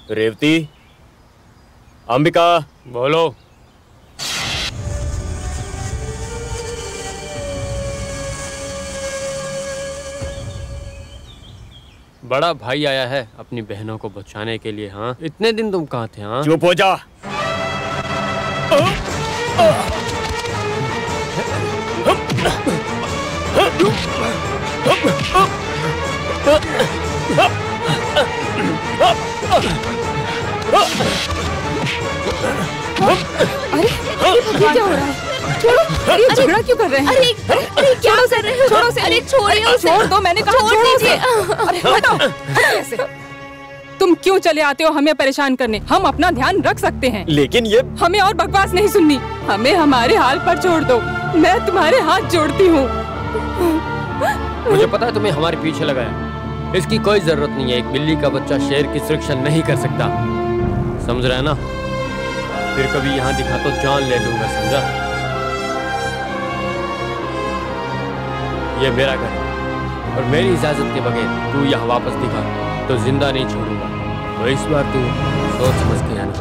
रेवती, अंबिका, बोलो। बड़ा भाई आया है अपनी बहनों को बचाने के लिए। हाँ, इतने दिन तुम कहाँ थे? हाँ, चुप हो जा। अरे ये क्या हो रहा है? छोड़ो, ये झगड़ा क्यों कर रहे हैं? अरे क्या कर रहे हो? छोड़ो से, अरे छोड़िए उसे। छोड़ दो, मैंने कहा छोड़ दीजिए। अरे हटो, ऐसे तुम क्यों चले आते हो हमें परेशान करने? हम अपना ध्यान रख सकते हैं। लेकिन ये हमें और बकवास नहीं सुननी, हमें हमारे हाल पर छोड़ दो। मैं तुम्हारे हाथ जोड़ती हूँ। मुझे पता है तुम्हें हमारे पीछे लगाया, इसकी कोई जरूरत नहीं है। एक बिल्ली का बच्चा शेर की सुरक्षा नहीं कर सकता, समझ रहे हैं ना? फिर कभी यहाँ दिखा तो जान ले लूंगा, समझा? ये मेरा घर है और मेरी इजाजत के बगैर तू यहाँ वापस दिखा तो जिंदा नहीं छोड़ूंगा। तो इस बार तू सोच समझ के आना।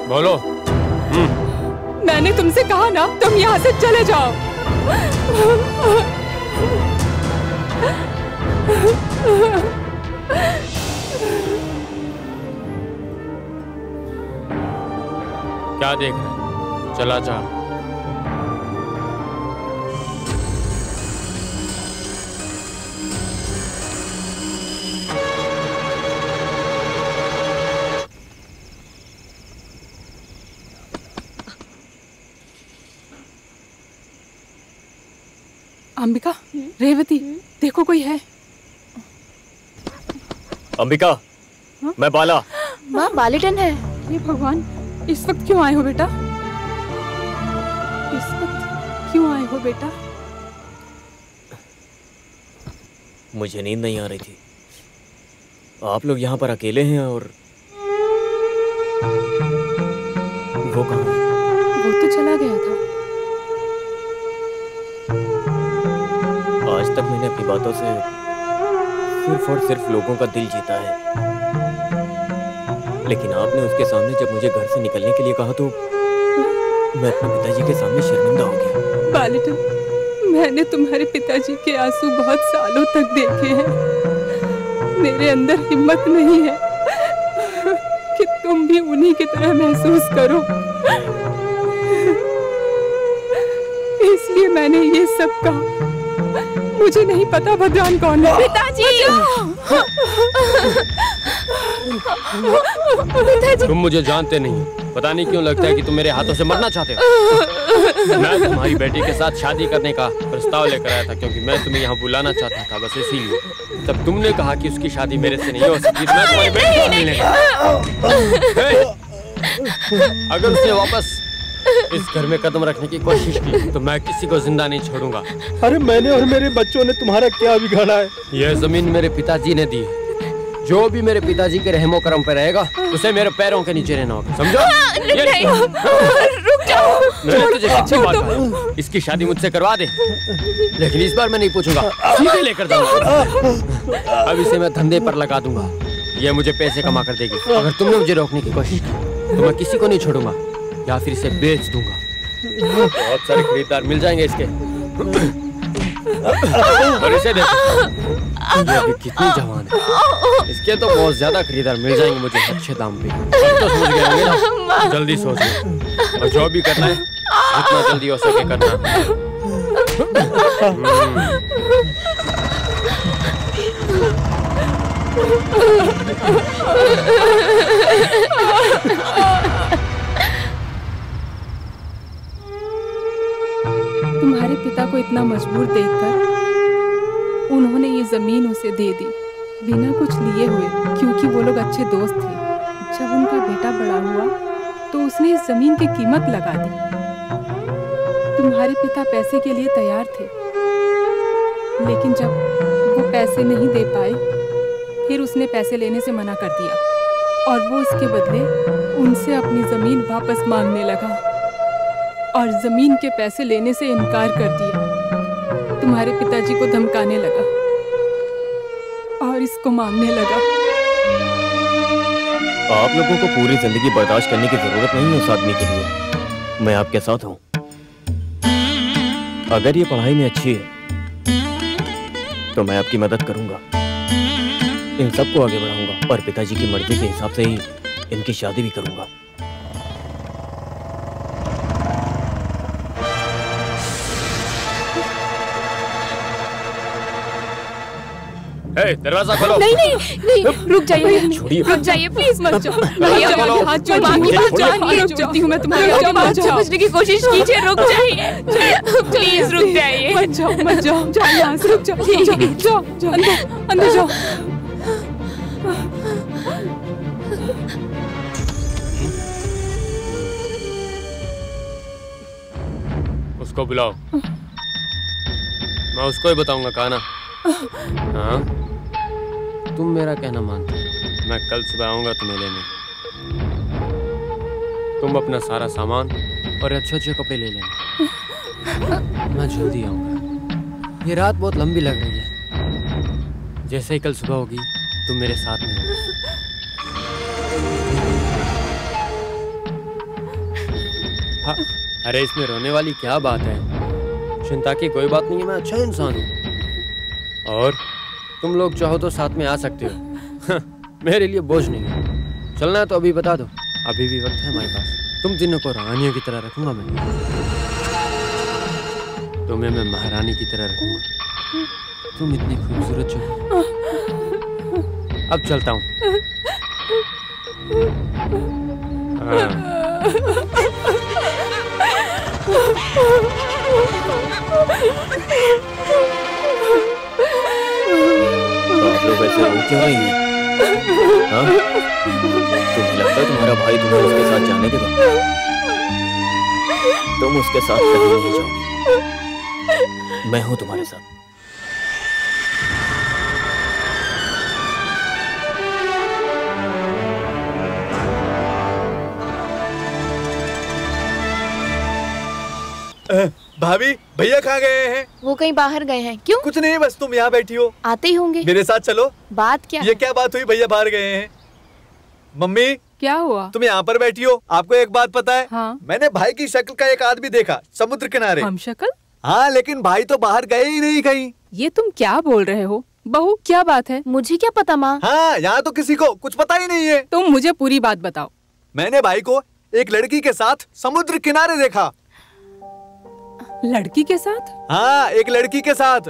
बोलो। मैंने तुमसे कहा ना, तुम यहाँ से चले जाओ। क्या देख रहे हैं? चला जा। अंबिका, रेवती, देखो कोई है। अंबिका, मैं बाला। माँ, बालिटन है। ये भगवान, इस वक्त क्यों आए हो बेटा? इस वक्त क्यों आए हो बेटा? मुझे नींद नहीं आ रही थी। आप लोग यहाँ पर अकेले हैं और वो कहाँ है? वो तो चला गया था। आज तक मैंने अपनी बातों से सिर्फ और सिर्फ लोगों का दिल जीता है, लेकिन आपने उसके सामने जब मुझे घर से निकलने के लिए कहा तो मैं अपने पिताजी के सामने शर्मिंदा हो गया। बालिटन, मैंने तुम्हारे पिताजी के आंसू बहुत सालों तक देखे हैं। मेरे अंदर हिम्मत नहीं है कि तुम भी उन्हीं की तरह महसूस करो, इसलिए मैंने ये सब कहा। मुझे नहीं पता भगवान कौन है। पिताजी! तुम मुझे जानते नहीं, पता नहीं क्यों लगता है कि तुम मेरे हाथों से मरना चाहते हो। मैं तुम्हारी बेटी के साथ शादी करने का प्रस्ताव लेकर आया था क्योंकि मैं तुम्हें यहाँ बुलाना चाहता था, बस इसीलिए। तब तुमने कहा कि उसकी शादी मेरे से नहीं हो सकती, मैं तुम्हारी बेटी से मिलने गया। अगर उसने वापस इस घर में कदम रखने की कोशिश की तो मैं किसी को जिंदा नहीं छोड़ूंगा। अरे मैंने और मेरे बच्चों ने तुम्हारा क्या बिगाड़ा है? यह जमीन मेरे पिताजी ने दी है। जो भी मेरे पिताजी के रहमो करम पे रहेगा उसे मेरे पैरों के नीचे रहना होगा, समझो? नहीं, रुक जाओ। मैंने तुझे कितनी बार कहा, इसकी शादी मुझसे करवा दे, लेकिन इस बार मैं नहीं पूछूंगा, सीधे लेकर जाऊंगा। अब इसे मैं धंधे पर लगा दूंगा, ये मुझे पैसे कमा कर देगी। अगर तुमने मुझे रोकने की कोशिश की तो मैं किसी को नहीं छोड़ूंगा या फिर इसे बेच दूंगा। बहुत सारे खरीदार मिल जाएंगे इसके। और इसे देखो, ये अभी कितनी जवान है, इसके तो बहुत ज्यादा खरीदार मिल जाएंगे मुझे अच्छे दाम पे। अब तो समझ गए होंगे ना? जल्दी सोचो और जो भी करना है जितना जल्दी हो सके करना। तुम्हारे पिता को इतना मजबूर देखकर उन्होंने ये जमीन उसे दे दी बिना कुछ लिए हुए, क्योंकि वो लोग अच्छे दोस्त थे। जब उनका बेटा बड़ा हुआ तो उसने इस जमीन की कीमत लगा दी। तुम्हारे पिता पैसे के लिए तैयार थे, लेकिन जब वो पैसे नहीं दे पाए फिर उसने पैसे लेने से मना कर दिया और वो इसके बदले उनसे अपनी जमीन वापस मांगने लगा और जमीन के पैसे लेने से इनकार कर दिया। तुम्हारे पिताजी को धमकाने लगा और इस उसको मांगने लगा। आप लोगों को पूरी जिंदगी बर्दाश्त करने की जरूरत नहीं है उस आदमी के लिए। मैं आपके साथ हूँ। अगर ये पढ़ाई में अच्छी है तो मैं आपकी मदद करूंगा, इन सबको आगे बढ़ाऊंगा और पिताजी की मर्जी के हिसाब से ही इनकी शादी भी करूंगा। दरवाजा खोलो। नहीं नहीं नहीं, रुक जाइए, छोड़िए। रुक जाइए प्लीज, मत जाओ। दरवाजा खोलो। हाथ जोड़ती हूँ मैं तुम्हारे, आप समझने की कोशिश कीजिए, रुक जाइए प्लीज, रुक जाइए। मत जाओ जाओ यहाँ से, रुक जाओ अंदर जाओ। उसको बुलाओ, मैं उसको ही बताऊंगा। कहा ना? हाँ, तुम मेरा कहना मानते हो। मैं कल सुबह आऊंगा तुम्हें लेने। तुम अपना सारा सामान और अच्छे अच्छे कपड़े ले लेना। मैं जल्दी आऊंगा। ये रात बहुत लंबी लग रही है। जैसे ही कल सुबह होगी तुम मेरे साथ में हो। हाँ, अरे इसमें रोने वाली क्या बात है? चिंता की कोई बात नहीं है, मैं अच्छा इंसान हूँ। और तुम लोग चाहो तो साथ में आ सकते हो। मेरे लिए बोझ नहीं है। चलना है तो अभी बता दो, अभी भी वक्त है हमारे पास। तुम तीनों को रानियों की तरह रखूंगा मैं। तुम्हें मैं महारानी की तरह रखूंगा। तुम इतनी खूबसूरत जो। अब चलता हूँ। आप लोग ऐसे रो क्यों रही हैं? हाँ? तुम्हें लगता है तुम्हारा भाई तुम्हें उसके साथ जाने देगा? तुम उसके साथ कहीं नहीं जाओगी। मैं हूं तुम्हारे साथ। भाभी, भैया कहाँ गए हैं? वो कहीं बाहर गए हैं। क्यों? कुछ नहीं, बस तुम यहाँ बैठी हो। आते ही होंगे। मेरे साथ चलो। बात क्या ये है? क्या बात हुई? भैया बाहर गए हैं। मम्मी, क्या हुआ? तुम यहाँ पर बैठी हो। आपको एक बात पता है? हाँ। मैंने भाई की शक्ल का एक आदमी देखा समुद्र किनारे। हम शक्ल? हाँ, लेकिन भाई तो बाहर गए ही नहीं कहीं। ये तुम क्या बोल रहे हो? बहू, क्या बात है? मुझे क्या पता माँ। हाँ, यहाँ तो किसी को कुछ पता ही नहीं है। तुम मुझे पूरी बात बताओ। मैंने भाई को एक लड़की के साथ समुद्र किनारे देखा। लड़की के साथ? हाँ, एक लड़की के साथ।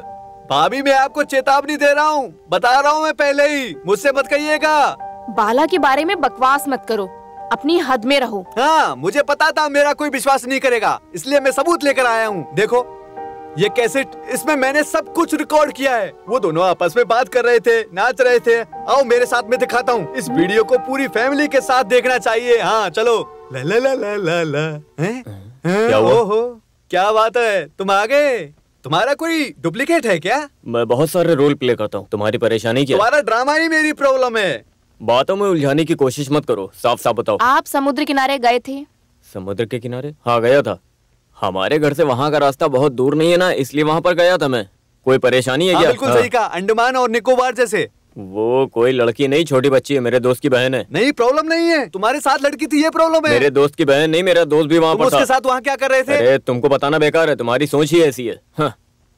भाभी, मैं आपको चेतावनी दे रहा हूँ, बता रहा हूँ मैं पहले ही, मुझसे मत कहिएगा। बाला के बारे में बकवास मत करो, अपनी हद में रहो। हाँ, मुझे पता था मेरा कोई विश्वास नहीं करेगा, इसलिए मैं सबूत लेकर आया हूँ। देखो ये कैसेट, इसमें मैंने सब कुछ रिकॉर्ड किया है। वो दोनों आपस में बात कर रहे थे, नाच रहे थे। आओ मेरे साथ में दिखाता हूँ। इस वीडियो को पूरी फैमिली के साथ देखना चाहिए। हाँ चलो। ला ला ला ला ला ला। क्या हुआ? ओहो, क्या बात है, तुम आ गए। तुम्हारा कोई डुप्लीकेट है क्या? मैं बहुत सारे रोल प्ले करता हूँ। तुम्हारी परेशानी क्या? तुम्हारा ड्रामा ही मेरी प्रॉब्लम है। बातों में उलझाने की कोशिश मत करो, साफ साफ बताओ। आप समुद्र किनारे गए थे? समुद्र के किनारे? हाँ गया था। हमारे घर से वहाँ का रास्ता बहुत दूर नहीं है ना, इसलिए वहाँ पर गया था मैं। कोई परेशानी है हाँ, क्या? बिल्कुल सही कहा, अंडमान और निकोबार जैसे। वो कोई लड़की नहीं, छोटी बच्ची है, मेरे दोस्त की बहन है। नहीं, प्रॉब्लम नहीं है, तुम्हारे साथ लड़की थी, ये प्रॉब्लम है। मेरे दोस्त की बहन नहीं, मेरा दोस्त भी वहाँ पर था। उसके साथ वहाँ क्या कर रहे थे? अरे तुमको बताना बेकार है, तुम्हारी सोच ही ऐसी है। हाँ।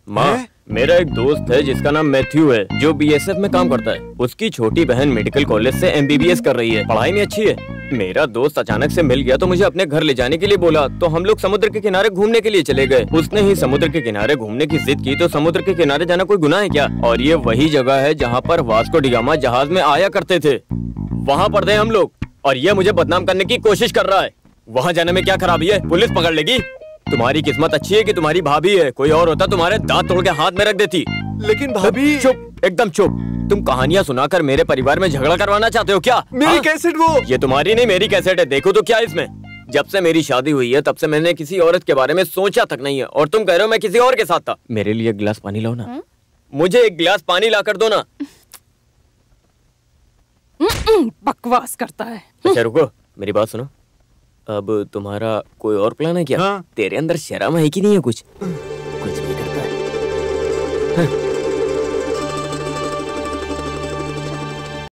माँ, मेरा एक दोस्त है जिसका नाम मैथ्यू है, जो बीएसएफ में काम करता है। उसकी छोटी बहन मेडिकल कॉलेज से एमबीबीएस कर रही है, पढ़ाई में अच्छी है। मेरा दोस्त अचानक से मिल गया तो मुझे अपने घर ले जाने के लिए बोला, तो हम लोग समुद्र के किनारे घूमने के लिए चले गए। उसने ही समुद्र के किनारे घूमने की जिद की, तो समुद्र के किनारे जाना कोई गुनाह है क्या? और ये वही जगह है जहाँ पर वास्को डी गामा जहाज में आया करते थे। वहाँ पर थे हम लोग, और ये मुझे बदनाम करने की कोशिश कर रहा है। वहाँ जाने में क्या खराबी है? पुलिस पकड़ लेगी। तुम्हारी किस्मत अच्छी है कि तुम्हारी भाभी है, कोई और होता तुम्हारे दांत तोड़ के हाथ में रख देती। लेकिन भाभी। चुप, एकदम चुप। तुम कहानियां सुनाकर मेरे परिवार में झगड़ा करवाना चाहते हो क्या? मेरी कैसेट वो। ये तुम्हारी नहीं, मेरी कैसेट है, देखो तो क्या इसमें। जब से मेरी शादी हुई है तब से मैंने किसी औरत के बारे में सोचा तक नहीं है, और तुम कह रहे हो मैं किसी और के साथ था। मेरे लिए एक गिलास पानी लाओ ना। मुझे एक गिलास पानी ला कर दो ना। बकवास करता है। अच्छा रुको, मेरी बात सुनो। अब तुम्हारा कोई और प्लान है क्या? हाँ। तेरे अंदर शर्म है कि नहीं है? कुछ भी करता है।